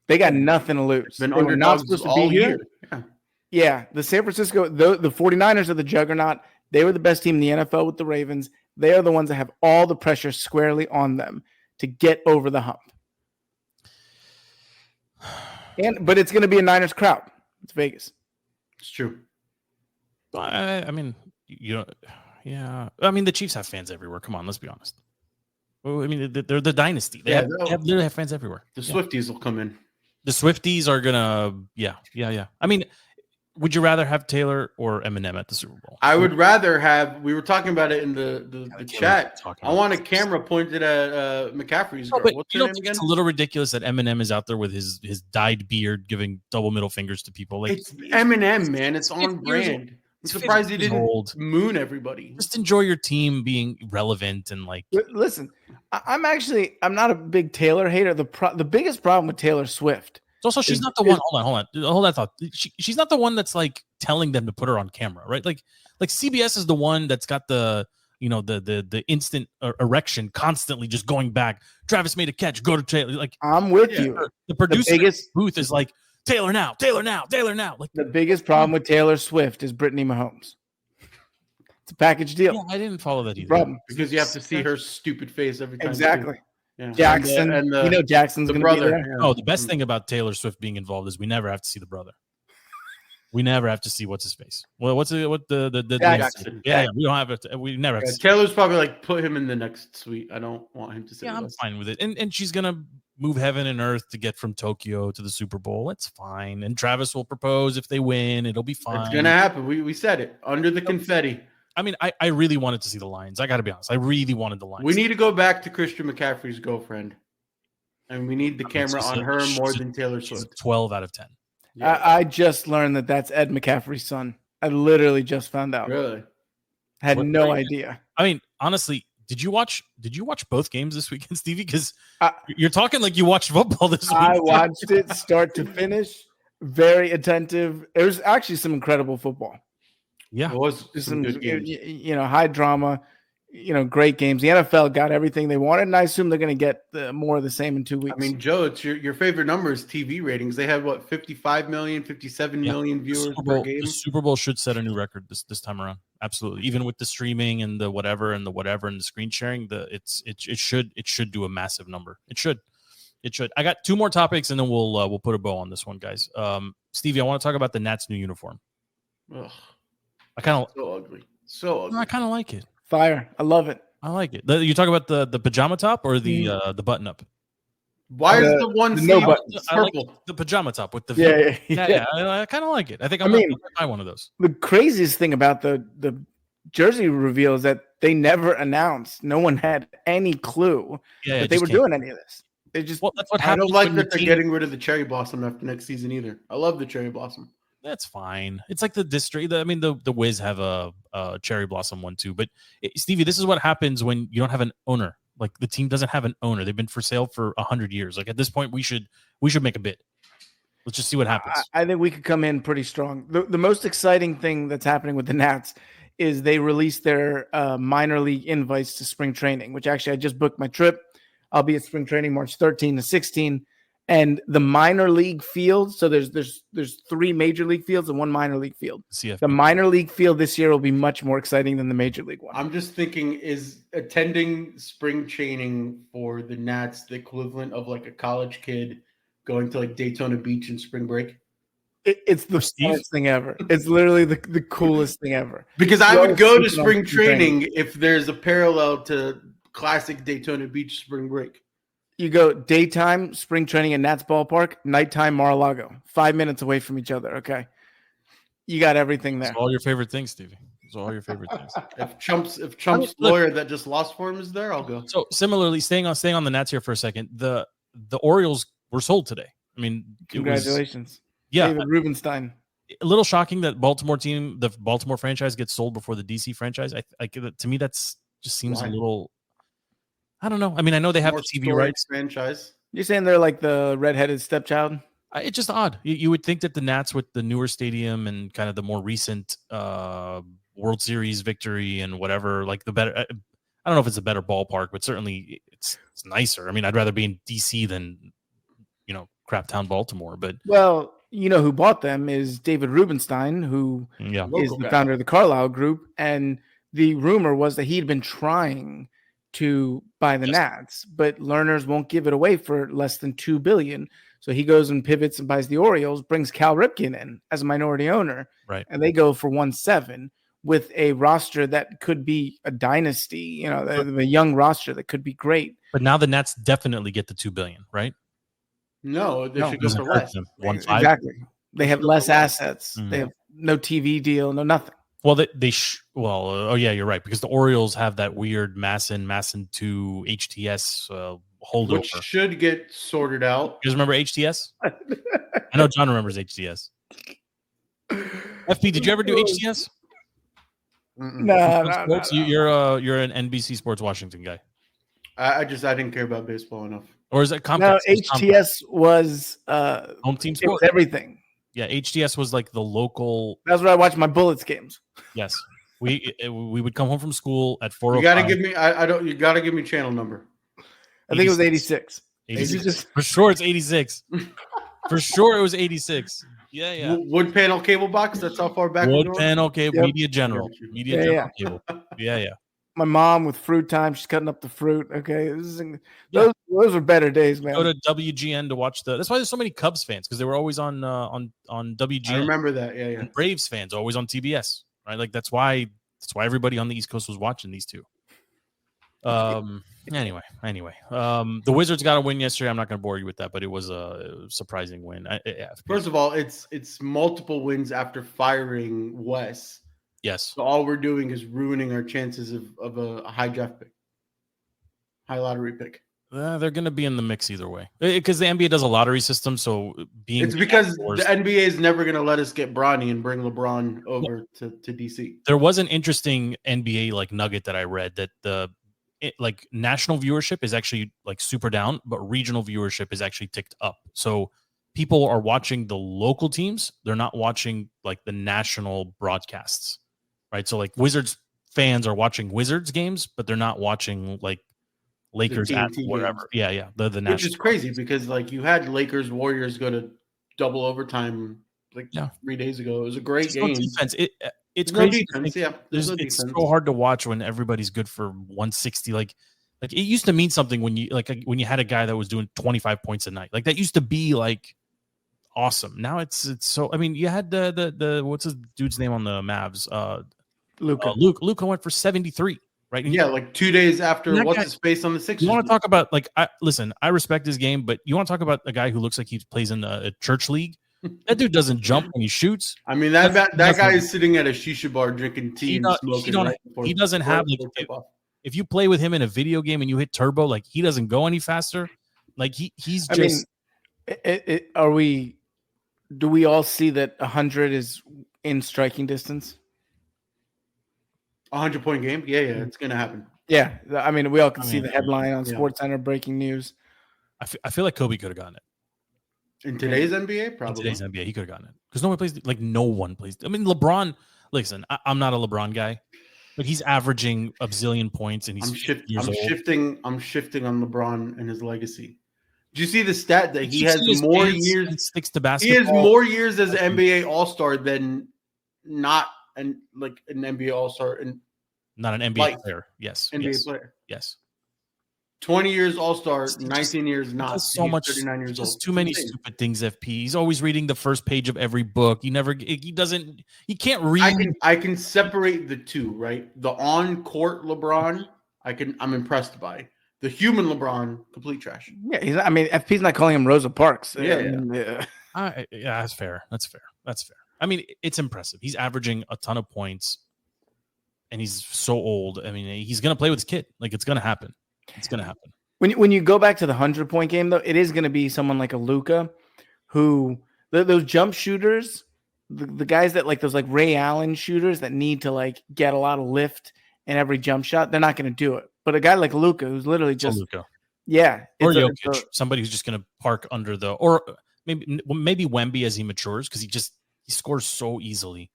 They got nothing to lose. Been underdogs supposed to be here. Yeah. The San Francisco, the 49ers are the juggernaut. They were the best team in the NFL with the Ravens. They are the ones that have all the pressure squarely on them to get over the hump. But it's going to be a Niners crowd. It's Vegas. It's true. I mean, yeah. I mean, the Chiefs have fans everywhere. Come on, let's be honest. Well, I mean, they're the dynasty. They literally have fans everywhere. The Swifties will come in. The Swifties are gonna, yeah. I mean, would you rather have Taylor or Eminem at the Super Bowl? I would rather have. We were talking about it in the chat. I want a camera pointed at McCaffrey's girl. What's her name again? It's a little ridiculous that Eminem is out there with his dyed beard, giving double middle fingers to people. Like it's Eminem, man. It's on brand. I'm surprised he didn't moon everybody. Just enjoy your team being relevant and like. Listen, I'm not a big Taylor hater. The biggest problem with Taylor Swift. Also, she's not the one. Hold that thought. She's not the one that's like telling them to put her on camera, right? Like CBS is the one that's got the the instant erection constantly just going back. Travis made a catch. Go to Taylor. Like I'm with you. The producer booth is like Taylor now. Like the biggest problem with Taylor Swift is Brittany Mahomes. It's a package deal. Yeah, I didn't follow that either. Problem. Because you have to see her stupid face every time. Exactly. Yeah. Jackson, Jackson's the brother. Be there. Oh, the best thing about Taylor Swift being involved is we never have to see the brother. We never have to see what's his face. Well, what the Jackson. Yeah, we don't have it. We never have to see. Taylor's probably like, put him in the next suite. I don't want him to sit. Yeah, with I'm us. fine with it. And she's gonna move heaven and earth to get from Tokyo to the Super Bowl. It's fine. And Travis will propose if they win. It'll be fine. It's gonna happen. We said it under the confetti. I mean, I really wanted to see the Lions. I got to be honest. I really wanted the Lions. We need to go back to Christian McCaffrey's girlfriend, and we need the camera on her more than Taylor Swift. 12 out of 10. Yeah. I just learned that that's Ed McCaffrey's son. I literally just found out. Really? Had What- no idea. I mean, honestly, did you watch both games this weekend, Stevie? Because you're talking like you watched football this week. I watched it start to finish. Very attentive. It was actually some incredible football. Yeah. It was Just some good games. high drama, great games. The NFL got everything they wanted, and I assume they're going to get more of the same in 2 weeks. I mean, Joe, it's your favorite number is TV ratings. They had 55 million, 57 million viewers per game. The Super Bowl should set a new record this time around. Absolutely. Even with the streaming and the whatever and the screen sharing, it should do a massive number. It should. I got two more topics and then we'll put a bow on this one, guys. Stevie, I want to talk about the Nats' new uniform. Ugh, I kind of so ugly. So ugly. I kind of like it. Fire. I love it. I like it. You talk about the pajama top or the button up? Why is the one no sleeve buttons. I like purple? the pajama top with the Yeah. I kind of like it. I think I'm gonna buy one of those. The craziest thing about the jersey reveal is that they never announced. No one had any clue that they were doing any of this. They just that's what I happens. don't like when that they're team- getting rid of the cherry blossom after next season either. I love the cherry blossom. That's fine. It's like the district. I mean, the Wiz have a cherry blossom one too. But Stevie, this is what happens when you don't have an owner. Like the team doesn't have an owner. They've been for sale for 100 years. Like at this point, we should make a bid. Let's just see what happens. I think we could come in pretty strong. The most exciting thing that's happening with the Nats is they released their minor league invites to spring training, which actually I just booked my trip. I'll be at spring training March 13 to 16. And the minor league field, so there's 3 major league fields and 1 minor league field. CFP. The minor league field this year will be much more exciting than the major league one. I'm just thinking, is attending spring training for the Nats the equivalent of like a college kid going to like Daytona Beach in spring break? It's the funnest thing ever. It's literally the coolest thing ever. Because I would go to spring training if there's a parallel to classic Daytona Beach spring break. You go daytime spring training at Nats Ballpark, nighttime Mar-a-Lago, 5 minutes away from each other. Okay, you got everything there. It's all your favorite things, Stevie. It's all your favorite things. If Trump's lawyer that just lost for him is there, I'll go. So similarly, staying on the Nats here for a second, the Orioles were sold today. I mean, Congratulations, David Rubenstein. A little shocking that the Baltimore franchise gets sold before the DC franchise. To me, that's just seems a little. I don't know. I mean, I know they have the TV rights. Franchise. You're saying they're like the redheaded stepchild? It's just odd. You would think that the Nats with the newer stadium and kind of the more recent World Series victory and whatever, like the better. I don't know if it's a better ballpark, but certainly it's nicer. I mean, I'd rather be in DC than crap town Baltimore. But who bought them is David Rubenstein, who is the founder of the Carlyle Group, and the rumor was that he'd been trying to buy the Nats, but Lerner's won't give it away for less than $2 billion. So he goes and pivots and buys the Orioles, brings Cal Ripken in as a minority owner, right? And they go for 1.7 with a roster that could be a dynasty. The young roster that could be great. But now the Nats definitely get the $2 billion, right? No, they should go for less. 1.5. Exactly. They have less assets. Mm-hmm. They have no TV deal, no nothing. Well, you're right, because the Orioles have that weird Masson 2 HTS holdover. Which should get sorted out. You guys remember HTS? I know John remembers HTS. FP, did you ever do HTS? No. You're an NBC Sports Washington guy. I didn't care about baseball enough. Or is it Comcast? No, HTS was home team sport. It was everything. Yeah, HTS was like the local. That's where I watched my Bullets games. Yes, we would come home from school at 4:00. You gotta give me. I don't. You gotta give me channel number. I think it was 86. 86. For sure, it's 86. For sure, it was 86. Yeah. Wood panel cable box. That's how far back. Wood panel cable. Yep. Media General. Cable. Yeah. my mom with fruit time. She's cutting up the fruit. Okay, those are better days, man. Go to WGN to watch that's why there's so many Cubs fans, because they were always on WGN. I remember that. Yeah. And Braves fans always on TBS, right? Like that's why everybody on the East Coast was watching these two. Anyway, the Wizards got a win yesterday. I'm not going to bore you with that, but it was a surprising win. First of all, it's multiple wins after firing Wes. Yes. So all we're doing is ruining our chances of a high draft pick, high lottery pick. They're going to be in the mix either way, because the NBA does a lottery system. So it's because the NBA is never going to let us get Bronny and bring LeBron over to DC. There was an interesting NBA like nugget that I read that like national viewership is actually like super down, but regional viewership is actually ticked up. So people are watching the local teams. They're not watching like the national broadcasts, right? So like Wizards fans are watching Wizards games, but they're not watching like Lakers at wherever. Games. Yeah. The national, which is crazy because like you had Lakers Warriors go to double overtime 3 days ago. It was a great game. No defense. It's crazy. No defense. It's so hard to watch when everybody's good for 160. Like it used to mean something when you had a guy that was doing 25 points a night. Like that used to be like awesome. Now it's so. I mean, you had the what's his dude's name on the Mavs? Luka. Luka went for 73. Right? And 2 days after what's his face on the Sixers. You want to talk about I respect his game, but you want to talk about a guy who looks like he plays in a church league. That dude doesn't jump when he shoots. I mean, that guy is sitting at a shisha bar drinking tea and smoking. He doesn't have if you play with him in a video game and you hit turbo, like he doesn't go any faster. Like he's just. Do we all see that 100 is in striking distance? 100-point game? Yeah, it's gonna happen. Yeah, I mean, we all can see the headline on SportsCenter, breaking news. I feel like Kobe could have gotten it in today's NBA. Probably in today's NBA, he could have gotten it because no one plays. I mean, LeBron. Listen, I'm not a LeBron guy, but he's averaging a zillion points, and I'm shifting on LeBron and his legacy. Did you see the stat that he has more years sticks to basketball? He has more years as an NBA All-Star than not an NBA All-Star and not an NBA player. Yes, NBA player. Yes, 20 years All-Star, 19 years not. So much. 39 years old. Too many stupid things. FP. He's always reading the first page of every book. He can't read. I can separate the two. Right, the on-court LeBron, I'm impressed by. The human LeBron, complete trash. Yeah, FP's not calling him Rosa Parks. Yeah, that's fair. That's fair. I mean, it's impressive. He's averaging a ton of points, and he's so old. I mean, he's gonna play with his kid. Like it's gonna happen. It's gonna happen. When you go back to the 100-point game, though, it is gonna be someone like a Luka, who those jump shooters, the guys that like those like Ray Allen shooters that need to like get a lot of lift in every jump shot, they're not gonna do it. But a guy like Luka, who's literally just Luka. Yeah, or Jokic, somebody who's just going to park under or maybe Wemby as he matures because he scores so easily,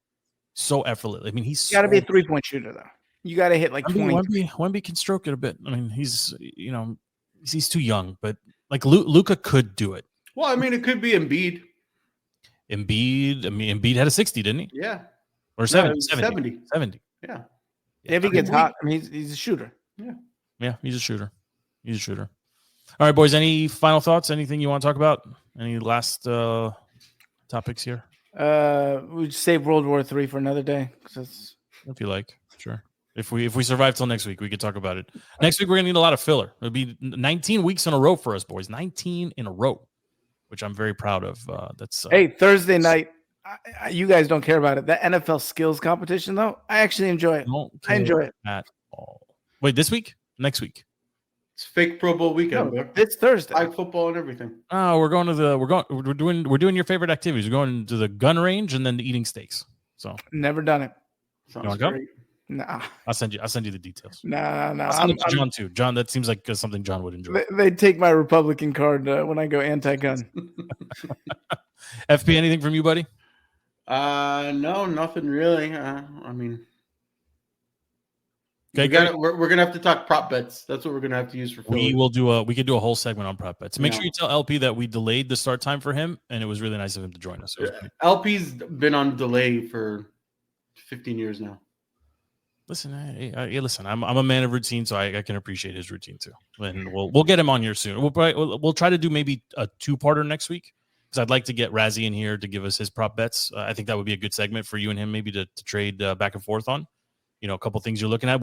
so effortlessly. I mean, he's got to be a 3-point shooter though. You got to hit like 20. Wemby can stroke it a bit. I mean, he's too young, but like Luka could do it. Well, I mean, it could be Embiid. Embiid had a 60, didn't he? Yeah, or 70. Yeah. If he gets hot, I mean, he's a shooter. Yeah, he's a shooter. All right, boys. Any final thoughts? Anything you want to talk about? Any last topics here? We'd save World War III for another day. If you like, sure. If we survive till next week, we could talk about it. Next week, we're gonna need a lot of filler. It'll be 19 weeks in a row for us, boys. 19 in a row, which I'm very proud of. Hey, Thursday night. You guys don't care about it. The NFL skills competition, though, I actually enjoy it. I enjoy it at all. Wait, this week? Next week? It's fake Pro Bowl weekend. No, it's Thursday. High football and everything. Oh, we're doing your favorite activities. We're going to the gun range and then eating steaks. So never done it. You want to go? Nah. I'll send you the details. Nah. I'll send it to John too. John, that seems like something John would enjoy. They'd take my Republican card when I go anti-gun. FP, anything from you, buddy? No, nothing really. I mean, okay, we're gonna have to talk prop bets. That's what we're gonna have to use for Philly. We could do a whole segment on prop bets. Make sure you tell LP that we delayed the start time for him, and it was really nice of him to join us. LP's been on delay for 15 years now. Listen, listen. I'm a man of routine, so I can appreciate his routine too. And we'll get him on here soon. We'll try to do maybe a 2-parter next week because I'd like to get Razzie in here to give us his prop bets. I think that would be a good segment for you and him maybe to trade back and forth on. A couple things you're looking at.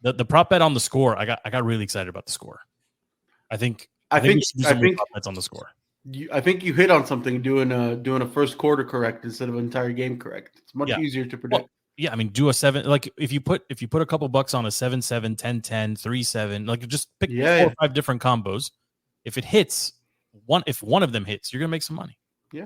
The prop bet on the score. I got really excited about the score. I think we should do some more prop bets on the score. I think you hit on something doing a first quarter correct instead of an entire game correct. It's much easier to predict. Well, yeah, I mean, do a 7. Like if you put a couple bucks on a 7-7, 10-10, 3-7, like just pick 4 or 5 different combos. If it hits if one of them hits, you're gonna make some money. Yeah.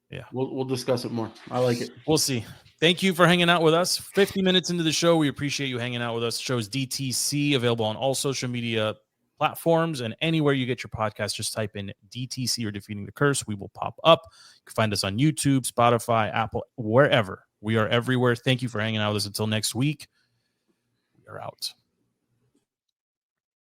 Yeah. We'll discuss it more. I like it. We'll see. Thank you for hanging out with us. 50 minutes into the show, we appreciate you hanging out with us. The show is DTC, available on all social media platforms and anywhere you get your podcast. Just type in DTC or Defeating the Curse. We will pop up. You can find us on YouTube, Spotify, Apple, wherever. We are everywhere. Thank you for hanging out with us. Until next week, we are out.